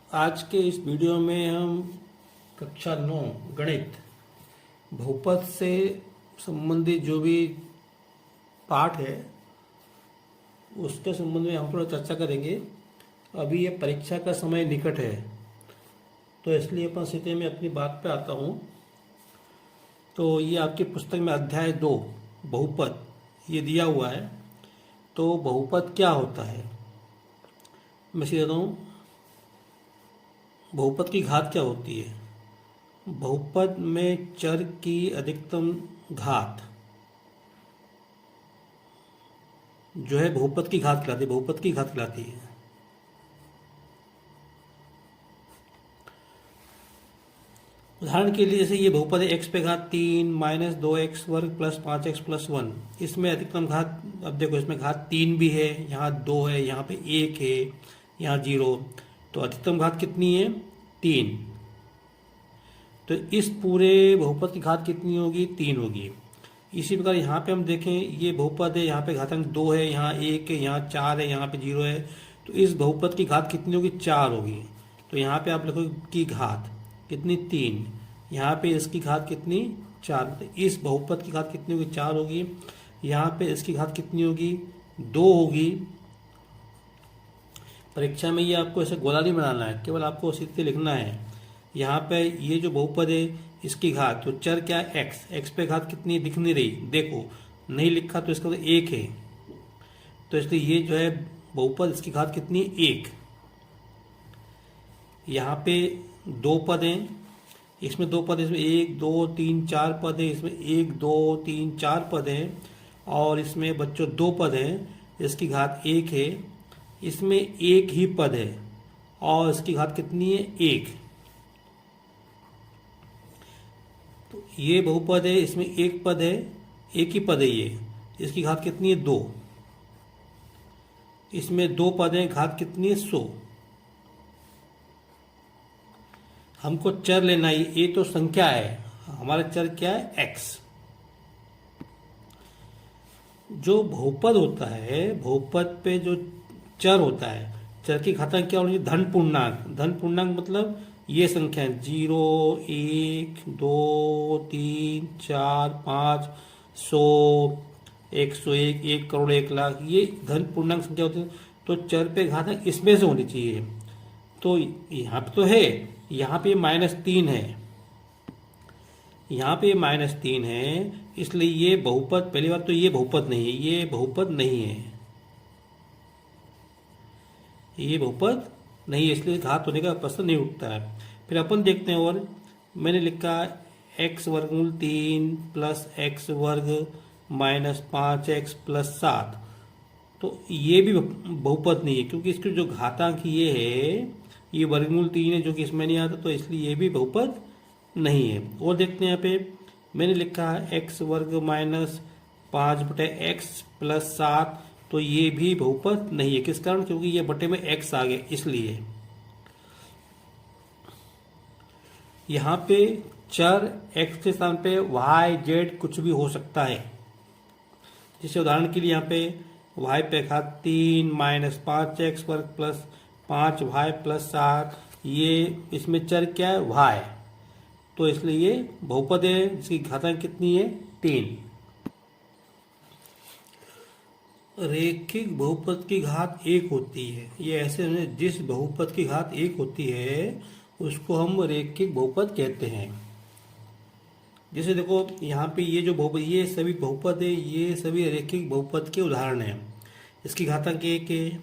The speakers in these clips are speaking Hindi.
आज के इस वीडियो में हम कक्षा 9 गणित बहुपद से संबंधित जो भी पाठ है उसके संबंध में हम थोड़ा चर्चा करेंगे। अभी ये परीक्षा का समय निकट है तो इसलिए अपन सीधे में अपनी बात पे आता हूँ। तो ये आपकी पुस्तक में अध्याय 2 बहुपद ये दिया हुआ है। तो बहुपद क्या होता है मैं सीधे कहता हूँ। बहुपद की घात क्या होती है? बहुपद में चर की अधिकतम घात जो है बहुपद की घात कहलाती है। बहुपद की घात कहलाती है। उदाहरण के लिए जैसे ये बहुपद है x पे घात 3 माइनस 2x वर्ग प्लस 5x प्लस 1। इसमें अधिकतम घात, अब देखो इसमें घात 3 भी है, यहाँ 2 है, यहाँ पे 1 है, यहाँ 0। तो अधिकतम घात कितनी है? 3। तो इस पूरे बहुपद की घात कितनी होगी? 3 होगी। इसी प्रकार यहाँ पे हम देखें, ये बहुपद है, यहाँ पे घातांक 2 है, यहाँ 1 है, यहाँ 4 है, यहाँ पे 0 है। तो इस बहुपद की घात कितनी होगी? 4 होगी। तो यहाँ पे आप लिखोगे की घात कितनी? 3। यहाँ पे इसकी घात कितनी? 4। तो इस बहुपद की घात कितनी होगी? 4 होगी। यहाँ पे इसकी घात कितनी होगी? 2 होगी। परीक्षा में ये आपको ऐसे गोला नहीं बनाना है, केवल आपको सीधे लिखना है। यहाँ पे ये जो बहुपद है इसकी घात, तो चर क्या है? x पे घात कितनी दिख नहीं रही, देखो नहीं लिखा तो इसका तो 1 है। तो इसलिए ये जो है बहुपद इसकी घात कितनी है? 1। यहाँ पे 2 पद हैं, इसमें 2 पद, इसमें 1 2 3 4 पद है, इसमें 1 2 3 4 पद हैं, और इसमें बच्चों 2 पद हैं, इसकी घात 1 है। इसमें 1 ही पद है और इसकी घात कितनी है? 1। तो ये बहुपद है, इसमें 1 पद है, 1 ही पद है ये, इसकी घात कितनी है? 2। इसमें 2 पद हैं, घात कितनी है? 100। हमको चर लेना है, ये तो संख्या है, हमारा चर क्या है? x। जो बहुपद होता है, बहुपद पे जो चर होता है, चर की घातांक क्या होनी चाहिए? धन पूर्णांक। धन पूर्णांक मतलब ये संख्या 0 1 2 3 4 5 100 101 1 करोड़ 1 लाख, ये धन पूर्णांक संख्या होती है। तो चर पे घातांक इसमें से होनी चाहिए। तो यहाँ पे तो है, यहाँ पे -3 है, यहाँ पे -3 है, इसलिए ये बहुपद, पहली बात तो ये बहुपद नहीं है, ये बहुपद नहीं है, ये बहुपद नहीं है, इसलिए घात होने का प्रश्न नहीं उठता है। फिर अपन देखते हैं, और मैंने लिखा x वर्गमूल 3 प्लस x वर्ग माइनस 5x प्लस 7। तो ये भी बहुपद नहीं है, क्योंकि इसकी जो घातांक ये है, ये वर्गमूल 3 है, जो कि इसमें नहीं आता, तो इसलिए ये भी बहुपद नहीं है। और देखते हैं यहाँ पे मैंने लिखा है x वर्ग माइनस 5/x प्लस 7। तो ये भी बहुपद नहीं है। किस कारण? क्योंकि ये बटे में x आ गया, इसलिए। यहाँ पे चर x के स्थान पे y z कुछ भी हो सकता है। जैसे उदाहरण के लिए यहाँ पे y पे घात 3 माइनस 5x वर्ग प्लस 5y प्लस 7, ये इसमें चर क्या है? y। तो इसलिए ये बहुपद है, जिसकी घातांक कितनी है? 3। रेखिक बहुपद की घात 1 होती है। ये ऐसे है, जिस बहुपद की घात 1 होती है उसको हम रेखिक बहुपद कहते हैं। जैसे देखो यहाँ पे ये जो बहुपद, ये सभी बहुपद है, ये सभी रेखिक बहुपद के उदाहरण हैं। इसकी घातांक 1 है,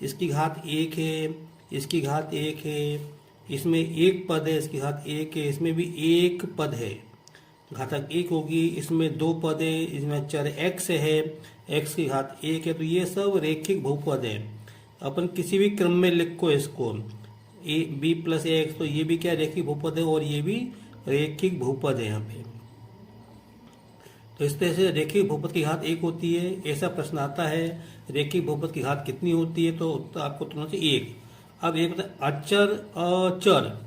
इसकी घात 1 है, इसकी घात 1 है, इसमें 1 पद है, इसकी घात 1 है, इसमें भी 1 पद है, घातांक 1 होगी। इसमें 2 पद है, इसमें चर x है, x की घात 1 है। तो ये सब रेखिक बहुपद है। अपन किसी भी क्रम में लिखो इसको, a b प्लस x, तो ये भी क्या रेखिक बहुपद है, और ये भी रेखिक बहुपद है यहाँ पे। तो इस तरह से रेखिक बहुपद की घात 1 होती है। ऐसा प्रश्न आता है, रेखिक बहुपद की घात कितनी होती है? तो उत्तर आपको तुरंत 1। अब एक अचर अचर,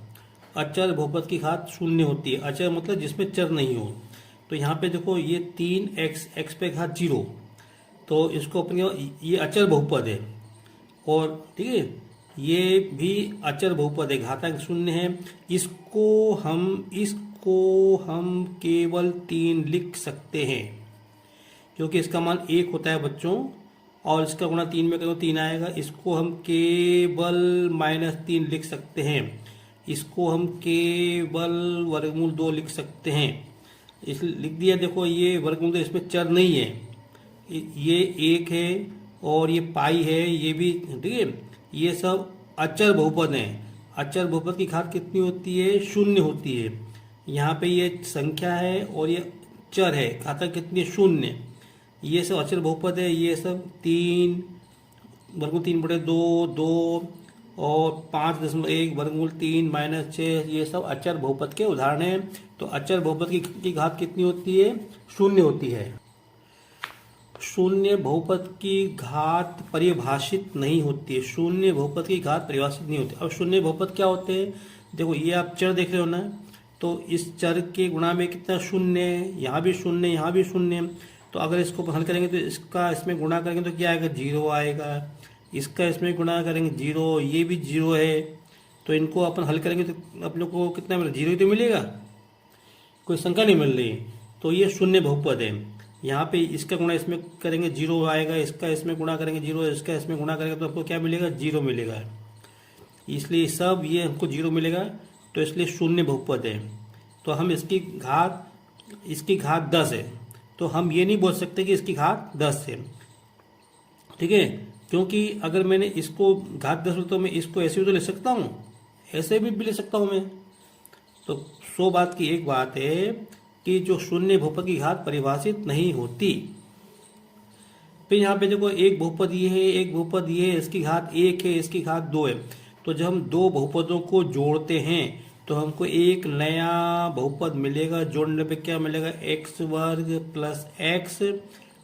अचर बहुपद की घात 0 होती है। अचर मतलब जिसमें चर नहीं हो। तो यहाँ पे देखो ये 3x, x पे घात 0, तो इसको अपने ये अचर बहुपद है। और ठीक है, ये भी अचर बहुपद है, घातांक शून्य है। इसको हम केवल 3 लिख सकते हैं, क्योंकि इसका मान 1 होता है बच्चों, और इसका गुणा 3 में करो 3 आएगा। इसको हम केवल -3 लिख सकते हैं। इसको हम केवल वर्गमूल 2 लिख सकते हैं। इस लिख दिया। देखो ये वर्गमूल तो इसमें चर नहीं है, ये 1 है और ये पाई है, ये भी ठीक है। ये सब अचर बहुपद हैं। अचर बहुपद की घात कितनी होती है? 0 होती है। यहाँ पे ये संख्या है और ये चर है, घातांक कितनी है? 0। ये सब अचर बहुपद है। ये सब 3 वर्गमूल 3/2, 2 और 5.1 वर्गमूल 3 -6, ये सब अचर बहुपद के उदाहरण हैं। तो अचर बहुपद की घात कितनी होती है? 0 होती है। शून्य बहुपद की घात परिभाषित नहीं होती है। शून्य बहुपद की घात परिभाषित नहीं होती। अब शून्य बहुपद क्या होते हैं? देखो ये आप चर देख रहे हो ना, तो इस चर के गुणा में कितना? 0। यहाँ भी 0, यहाँ भी 0। तो अगर इसको हल करेंगे तो इसका इसमें गुणा करेंगे तो क्या आएगा? 0 आएगा। इसका इसमें गुणा करेंगे 0, ये भी 0 है। तो इनको अपन हल करेंगे तो आप लोग को कितना मिलेगा? 0 ही तो मिलेगा, कोई संख्या नहीं मिल रही। तो ये शून्य बहुपद है। यहाँ पे इसका गुणा इसमें करेंगे 0 आएगा, इसका इसमें गुणा करेंगे 0, इसका इसमें गुणा करेंगे तो आपको क्या मिलेगा? 0 मिलेगा। इसलिए सब ये हमको 0 मिलेगा, तो इसलिए शून्य बहुपद है। तो हम इसकी घात 10 है, तो हम ये नहीं बोल सकते कि इसकी घात 10 है, ठीक है। क्योंकि अगर मैंने इसको घात 10 तो मैं इसको ऐसे भी तो ले सकता हूँ, ऐसे भी ले सकता हूँ मैं। तो 100 बात की एक बात है कि जो शून्य बहुपद की घात परिभाषित नहीं होती। फिर यहाँ पे देखो एक बहुपद ये है, एक बहुपद ये है, इसकी घात 1 है, इसकी घात 2 है। तो जब हम दो बहुपदों को जोड़ते हैं तो हमको एक नया बहुपद मिलेगा। जोड़ने पे क्या मिलेगा? x² plus x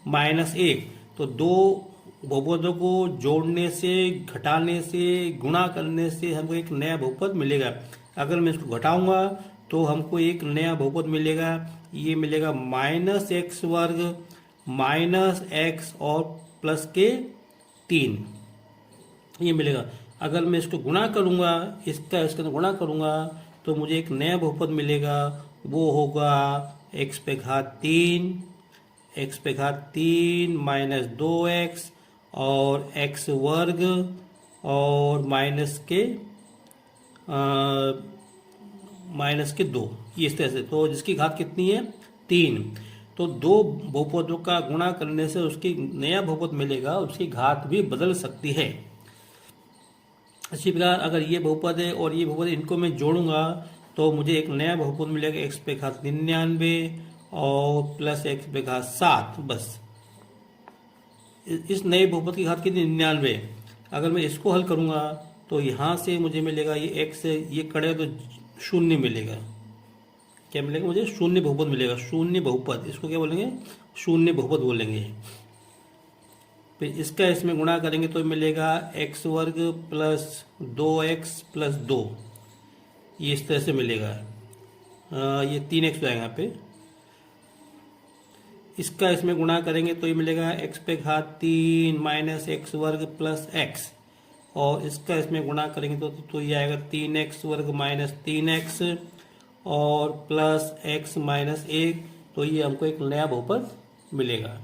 minus 1। तो दो बहुपदों को जोड़ने से, घटाने से, गुणा करने से हमको एक नया बहुपद मिलेगा। अगर मैं इसको घटाऊंगा तो हमको एक नया बहुपद मिलेगा। ये मिलेगा -x² माइनस x और प्लस के 3, ये मिलेगा। अगर मैं इसको गुणा करूंगा, इसका गुणा करूंगा, तो मुझे एक नया बहुपद मिलेगा। वो होगा x पे घात 3 माइनस 2x और x² और माइनस के 2, ये इस तरह से। तो जिसकी घात कितनी है? 3। तो दो बहुपदों का गुणा करने से उसकी नया बहुपद मिलेगा, उसकी घात भी बदल सकती है। इसी प्रकार अगर ये बहुपद है और ये बहुपद, इनको मैं जोड़ूंगा तो मुझे एक नया बहुपद मिलेगा x पे घात 99 और प्लस x पे घात 7। बस इस नए बहुपद की घात कितनी? 99। अगर मैं इसको हल करूंगा तो यहाँ से मुझे मिलेगा ये x, ये कड़े तो 0 मिलेगा। क्या मिलेगा मुझे? शून्य बहुपद मिलेगा। शून्य बहुपद, इसको क्या बोलेंगे? शून्य बहुपद बोलेंगे। फिर इसका इसमें गुणा करेंगे तो मिलेगा x² प्लस 2x प्लस 2, ये इस तरह से मिलेगा। ये 3x आएगा यहाँ पे। इसका इसमें गुणा करेंगे तो ये मिलेगा x पे घात 3 माइनस x² प्लस x, और इसका इसमें गुणा करेंगे तो ये आएगा 3x² माइनस 3x और प्लस x माइनस 1। तो ये हमको एक नया बहुपद मिलेगा।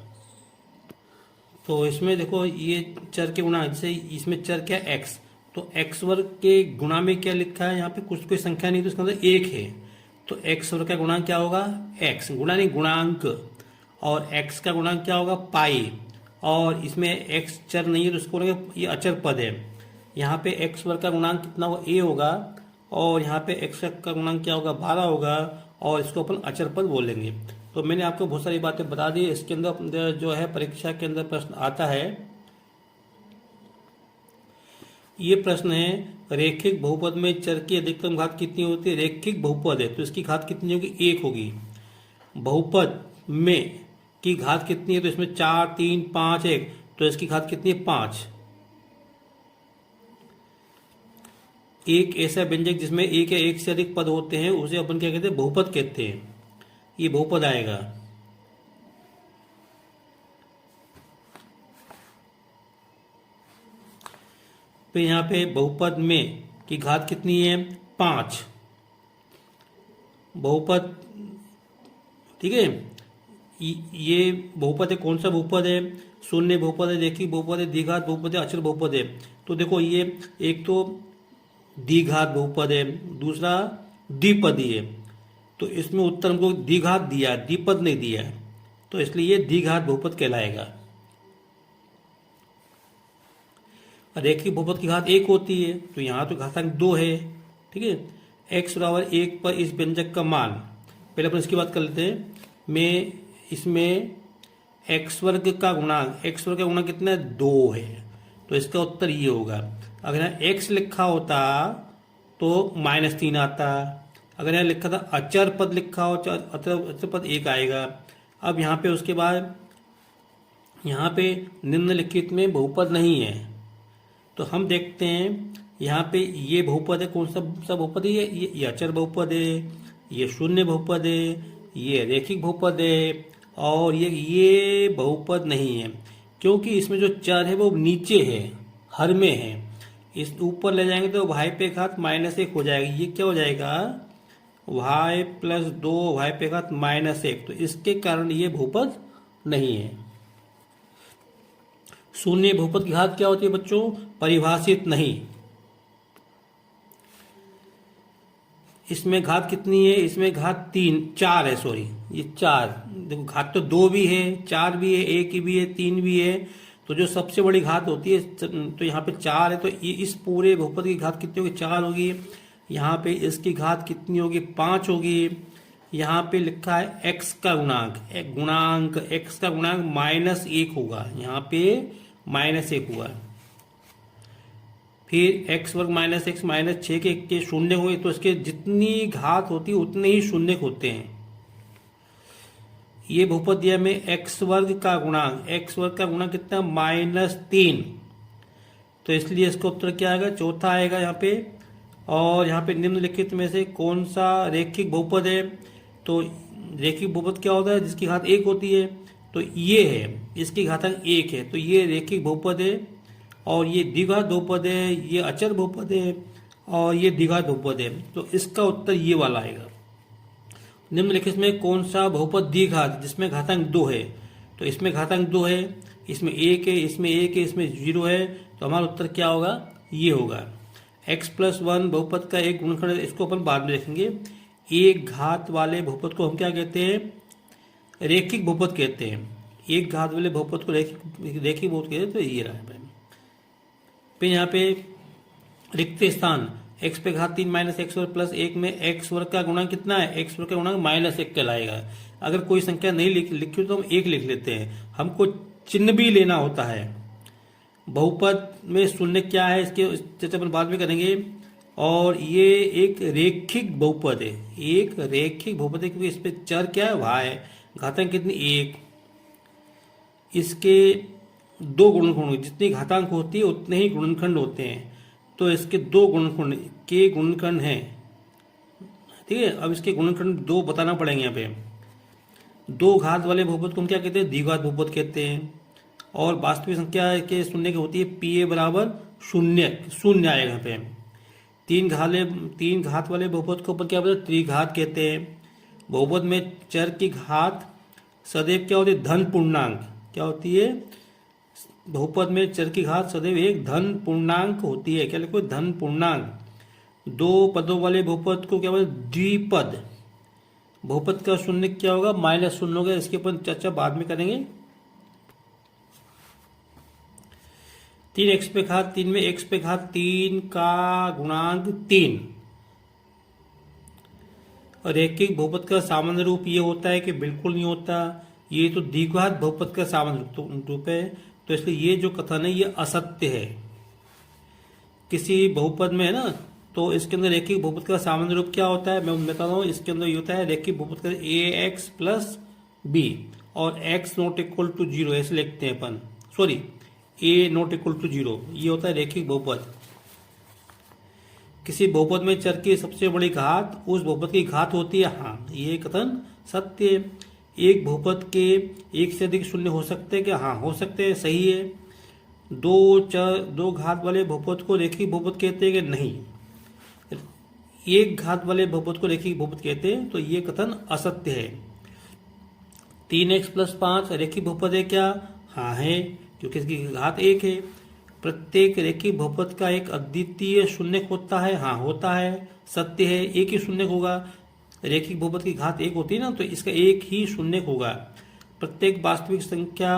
तो इसमें देखो ये चर के गुणा, जैसे इसमें चर क्या? x, तो x² के गुणा में क्या लिखा है? यहाँ पे कुछ कोई संख्या नहीं, तो इसका मतलब 1 है। तो x² का गुणांक क्या होगा? x, गुणा नहीं गुणांक। और x का गुणांक क्या होगा? पाई। और इसमें x चर नहीं है तो इसको बोलेंगे ये अचर पद है। यहाँ पे x² का गुणांक कितना होगा? a होगा, और यहाँ पे x का गुणांक क्या होगा? 12 होगा, और इसको अपन अचर पद बोलेंगे। तो मैंने आपको बहुत सारी बातें बता दी। इसके अंदर जो है परीक्षा के अंदर प्रश्न आता है, ये प्रश्न है रेखिक बहुपद में चर की अधिकतम घात कितनी होती है? रेखिक बहुपद है तो इसकी घात कितनी होगी? 1 होगी। बहुपद में की घात कितनी है? तो इसमें 4, 3, 5, 1, तो इसकी घात कितनी है? 5। एक ऐसा व्यंजक जिसमें एक या एक से अधिक पद होते हैं उसे अपन क्या कहते हैं? बहुपद कहते हैं। ये बहुपद आएगा। फिर यहाँ पे बहुपद में की घात कितनी है 5, बहुपद, ठीक है। ये बहुपद है, कौन सा बहुपद है, शून्य बहुपद है, रेखिक बहुपद है, द्विघात बहुपद है, अचर बहुपद है। तो देखो ये एक तो द्विघात बहुपद है, दूसरा द्विपदी है, तो इसमें उत्तर हमको द्विघात दिया है, द्विपद नहीं दिया है, तो इसलिए ये द्विघात बहुपद कहलाएगा। रेखिक बहुपद की घात 1 होती है, तो यहाँ तो घातांक 2 है, ठीक है। x बराबर 1 पर इस व्यंजक का मान, पहले अपन इसकी बात कर लेते हैं। मैं इसमें x वर्ग का गुणांक, x वर्ग का गुणांक कितना है 2 है, तो इसका उत्तर ये होगा। अगर यहाँ x लिखा होता तो -3 आता, अगर यहाँ लिखा था अचर पद लिखा हो, अचर पद 1 आएगा। अब यहाँ पे उसके बाद यहाँ पे निम्नलिखित में बहुपद नहीं है, तो हम देखते हैं यहाँ पे ये बहुपद है, कौन सा बहुपद है, ये अचर बहुपद है, ये शून्य बहुपद है, ये रेखिक बहुपद है, और ये बहुपद नहीं है, क्योंकि इसमें जो चर है वो नीचे है, हर में है। इस ऊपर ले जाएंगे तो y पे घात -1 हो जाएगा, ये क्या हो जाएगा y + 2 y पे घात -1, तो इसके कारण ये बहुपद नहीं है। शून्य बहुपद की घात क्या होती है बच्चों, परिभाषित नहीं। इसमें घात कितनी है, इसमें घात 4 है, सॉरी ये 4, देखो घात तो 2 भी है, 4 भी है, 1 भी है, 3 भी है, तो जो सबसे बड़ी घात होती है तो यहाँ पे 4 है, तो ये इस पूरे बहुपद की घात कितनी होगी 4 होगी। यहाँ पे इसकी घात कितनी होगी 5 होगी। यहाँ पे लिखा है x का गुणांक, x का गुणांक -1 होगा, यहाँ पे -1 हुआ। फिर x वर्ग -x -6 के शून्य हुए, तो इसके जितनी घात होती है उतने ही शून्य होते हैं। ये बहुपद दिया में x वर्ग का गुणांक, कितना -3, तो इसलिए इसका उत्तर क्या आएगा, चौथा आएगा यहाँ पे। और यहाँ पे निम्नलिखित में से कौन सा रेखिक बहुपद है, तो रेखिक बहुपद क्या होता है, जिसकी घात 1 होती है, तो ये है, इसकी घातांक 1 है, तो ये रेखिक बहुपद है। और ये द्विघात बहुपद है, ये अचर बहुपद है, और ये द्विघात बहुपद है, तो इसका उत्तर ये वाला आएगा। निम्नलिखित में कौन सा बहुपद द्विघात जिसमें घातांक 2 है, तो इसमें घातांक 2 है, इसमें 1 है, इसमें 1 है, इसमें 0 है, तो हमारा उत्तर क्या होगा, ये होगा। x+1 बहुपद का एक गुणनखंड, इसको अपन बाद में देखेंगे। एक घात वाले बहुपद को हम क्या कहते हैं, रेखिक बहुपद कहते हैं। एक घात वाले बहुपद को रेखिक बहुपद कहते हैं, तो ये रहा है। फिर यहाँ पे रिक्त स्थान, x पे घात 3 -x वर्ग प्लस 1 में x वर्ग का गुणांक कितना है, x वर्ग का गुणांक -1 कहलाएगा। अगर कोई संख्या नहीं लिखी तो हम 1 लिख लेते हैं, हमको चिन्ह भी लेना होता है। बहुपद में शून्य क्या है, इसके चर्चा अपन बाद में करेंगे। और ये एक रेखिक बहुपद है, क्योंकि इस पे चर क्या है, y, घातांक कितनी 1, इसके 2 गुणनखंड, जितनी घातांक होती है उतने ही गुणनखंड होते हैं, तो इसके 2 गुणनखंड के गुणनखंड हैं, ठीक है। अब इसके गुणनखंड 2 बताना पड़ेंगे यहाँ पे। 2 घात वाले बहुपद को हम क्या कहते हैं, द्विघात बहुपद कहते हैं। और वास्तविक संख्या के शून्य की होती है pa बराबर 0 आएगा यहाँ पे। 3 घात वाले बहुपद को अपन क्या बोलते हैं, त्रिघात कहते हैं। बहुपद में चर की घात सदैव क्या होती है, धन पूर्णांक, क्या होती है, बहुपद में चर की घात सदैव एक धन पूर्णांक होती है, क्या लिखो, धन पूर्णांक। 2 पदों वाले बहुपद को क्या बोलते, द्विपद। बहुपद का शून्य क्या होगा, -0 होगा, इसकी अपन चर्चा बाद में करेंगे। 3x पे घात 3 में x पे घात 3 का गुणांक 3। और रेखिक बहुपद का सामान्य रूप ये होता है कि बिल्कुल नहीं होता, ये तो द्विघात बहुपद का सामान्य रूप है, तो इसलिए ये जो कथन है ये असत्य है। किसी बहुपद में है ना, तो इसके अंदर रेखिक बहुपद का सामान्य रूप क्या होता है, मैं बता रहा हूँ। इसके अंदर ये होता है रेखिक बहुपद का ax + b और x ≠ 0, ऐसे लिखते हैं अपन, सॉरी a ≠ 0, ये होता है रेखिक बहुपद। किसी बहुपद में चर की सबसे बड़ी घात उस बहुपद की घात होती है, हाँ ये कथन सत्य है। एक बहुपद के एक से अधिक शून्य हो सकते हैं क्या, हाँ हो सकते हैं, सही है। दो घात वाले बहुपद को रेखिक बहुपद कहते हैं कि नहीं? एक घात वाले बहुपद को रेखिक बहुपद कहते हैं, तो ये कथन असत्य है। 3x+5 रेखिक बहुपद है क्या? हाँ है, क्योंकि इसकी घात 1 है। प्रत्येक रेखिक बहुपद का एक अद्वितीय शून्यक होता है? हाँ होता है, सत्य है, एक ही शून्यक होगा। रेखिक बहुपद की घात 1 होती है ना, तो इसका एक ही शून्यक होगा। प्रत्येक वास्तविक संख्या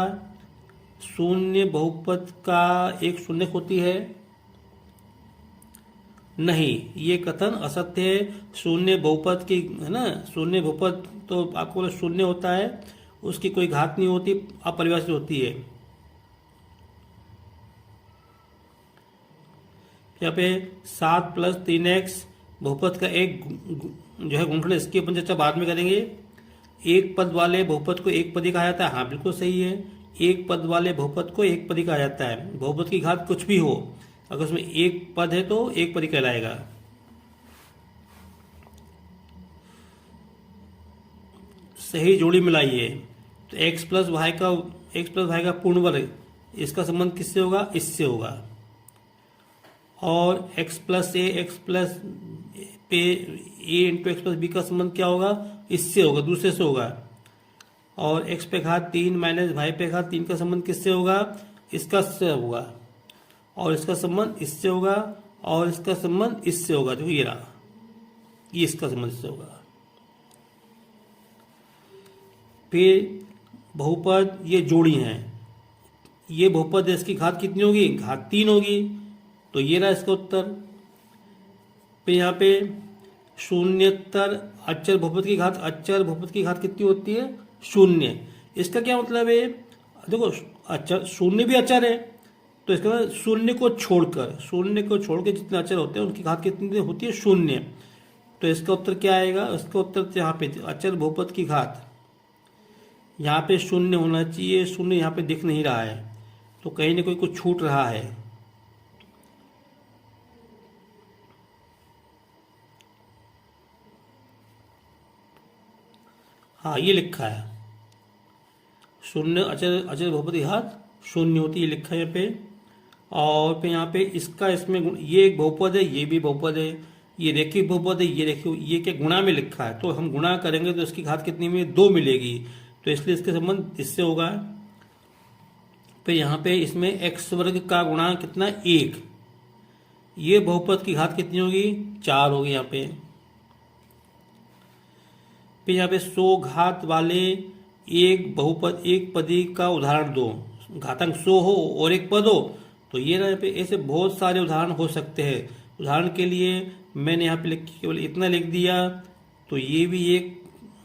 शून्य बहुपद का एक शून्यक होती है? नहीं, ये कथन असत्य है। शून्य बहुपद की, है ना, शून्य बहुपद तो आपको शून्य होता है, उसकी कोई घात नहीं होती, अपरिभाषित होती है। यहाँ पे 7 + 3x बहुपद का एक जो है गुणनखंड, इसकी अपन चर्चा बाद में करेंगे। एक पद वाले बहुपद को एक पदी कहा जाता है? हाँ बिल्कुल सही है, एक पद वाले बहुपद को एक पदी कहा जाता है। बहुपद की घात कुछ भी हो, अगर उसमें एक पद है तो एक पदी कहलाएगा। सही जोड़ी मिलाइए, तो x + y का पूर्ण वर्ग, इसका संबंध किससे होगा? इससे होगा। और x + a × x + b का संबंध क्या होगा? इससे होगा, दूसरे से होगा। और x पे घात 3 - y पे घात 3 का संबंध किससे होगा? इसका से होगा। और इसका संबंध इससे होगा, और इसका संबंध इससे होगा, जो ये रहा, ये इसका संबंध इससे होगा। फिर बहुपद, ये जोड़ी हैं, ये बहुपद है, इसकी घात कितनी होगी? घात 3 होगी, तो ये रहा इसका उत्तर। फिर यहाँ पे शून्यतर अचर बहुपद की घात, अचर बहुपद की घात कितनी होती है? 0। इसका क्या मतलब है? देखो, अचर, शून्य भी अचर है, तो इसका मतलब शून्य को छोड़कर जितने अचर होते हैं उनकी घात कितनी होती है? 0। तो इसका उत्तर क्या आएगा? इसका उत्तर तो यहाँ पे अचर बहुपद की घात, यहाँ पे 0 होना चाहिए, 0 यहाँ पे दिख नहीं रहा है, तो कहीं ना कहीं कुछ छूट रहा है। हाँ ये लिखा है, 0 अचर बहुपद की घात 0 होती है, लिखा है यहाँ पे। और फिर यहाँ पे इसका, इसमें ये एक बहुपद है, ये भी बहुपद है, ये रेखिक बहुपद है, ये क्या गुणा में लिखा है, तो हम गुणा करेंगे तो इसकी घात कितनी में? 2 मिलेगी, तो इसलिए इसके संबंध इससे होगा। फिर यहाँ पे इसमें x² का गुणा कितना? 1। ये बहुपद की घात कितनी होगी? 4 होगी यहाँ पे। फिर यहाँ पे 100 घात वाले एक पदी का उदाहरण दो। घातांक 100 हो और एक पद हो, तो ये ना, यहाँ पे ऐसे बहुत सारे उदाहरण हो सकते हैं। उदाहरण के लिए मैंने यहाँ पे केवल इतना लिख दिया, तो ये भी एक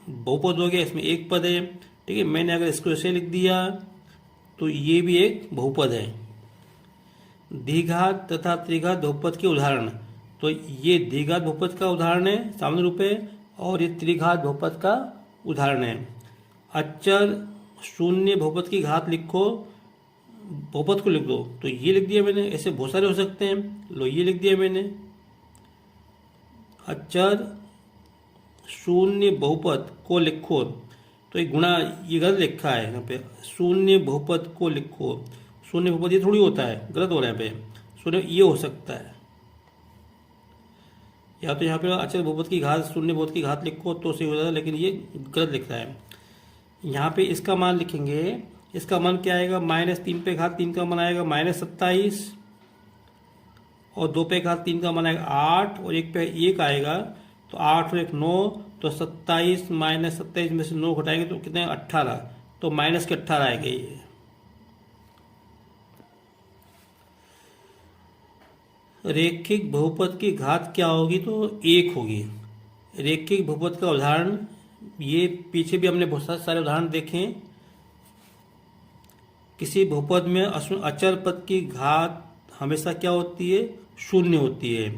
बहुपद हो गया, इसमें एक पद है, ठीक है। मैंने अगर इसको ऐसे लिख दिया तो ये भी एक बहुपद है। द्विघात तथा त्रिघात बहुपद के उदाहरण, तो ये द्विघात बहुपद का उदाहरण है सामान्य रूप है, और ये त्रिघात बहुपद का उदाहरण है। अचर शून्य बहुपद की घात लिखो, बहुपद को लिख दो, तो ये लिख दिया मैंने, ऐसे बहुत सारे हो सकते हैं, लो ये लिख दिया मैंने। अचर शून्य बहुपद को लिखो, तो एक गुणा, ये गलत लिखा है यहाँ पे, शून्य बहुपद को लिखो, शून्य बहुपद ये थोड़ी होता है, गलत हो रहा है यहाँ पे, शून्य ये हो सकता है, या तो यहाँ पे अचर बहुपद की घात शून्य बहुपद की घात लिखो तो सही हो जाएगा, लेकिन ये गलत लिख रहा है। यहाँ पे इसका मान लिखेंगे, इसका मान क्या आएगा? -3 पे घात 3 का मान आएगा -27, और 2 पे घात 3 का मान आएगा 8, और 1 पे 1 आएगा, तो 8 और 1 9, तो 27 -27 में से 9 घटाएंगे तो कितने? 18, तो -18 आएगा ये। रेखिक बहुपद की घात क्या होगी? तो 1 होगी। रेखिक बहुपद का उदाहरण, ये पीछे भी हमने बहुत सारे उदाहरण देखे। किसी बहुपद में अचर पद की घात हमेशा क्या होती है? 0 होती है।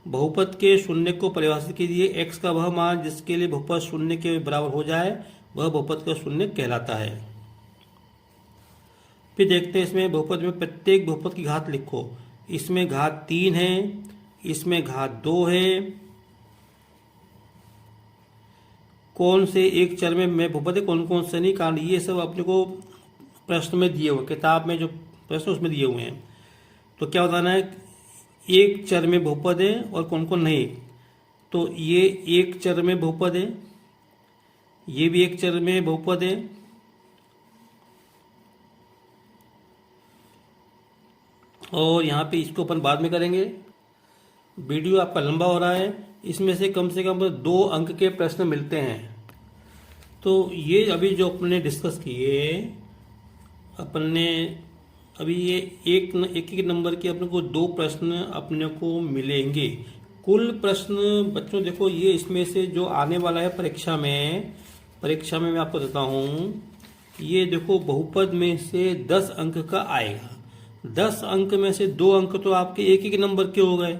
बहुपद के शून्य को परिभाषित कीजिए, x का वह मान जिसके लिए बहुपद 0 के बराबर हो जाए वह बहुपद का शून्य कहलाता है। फिर देखते हैं इसमें बहुपद में प्रत्येक बहुपद की घात लिखो। इसमें घात 3 है, इसमें घात 2 है, कौन से एक चर में बहुपद है, कौन कौन से नहीं, कारण ये सब अपने को प्रश्न में दिए हुए, किताब में जो प्रश्न उसमें दिए हुए हैं। तो क्या बताना है, एक चर में बहुपद है और कौन कौन नहीं। तो ये एक चर में बहुपद है, ये भी एक चर में बहुपद है, और यहाँ पे इसको अपन बाद में करेंगे। वीडियो आपका लंबा हो रहा है, इसमें से कम 2 अंक के प्रश्न मिलते हैं। तो ये अभी जो अपने डिस्कस किए, अपन ने अभी ये एक एक नंबर के अपने को 2 प्रश्न अपने को मिलेंगे। कुल प्रश्न बच्चों देखो, ये इसमें से जो आने वाला है परीक्षा में मैं आपको देता हूँ, ये देखो बहुपद में से 10 अंक का आएगा। 10 अंक में से 2 अंक तो आपके एक एक नंबर के हो गए,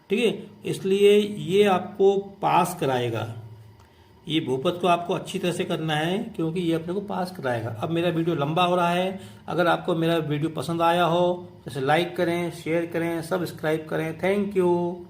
ठीक है। इसलिए ये आपको पास कराएगा, ये बहुपद को आपको अच्छी तरह से करना है क्योंकि ये अपने को पास कराएगा। अब मेरा वीडियो लंबा हो रहा है, अगर आपको मेरा वीडियो पसंद आया हो तो इसे लाइक करें, शेयर करें, सब्सक्राइब करें। Thank you.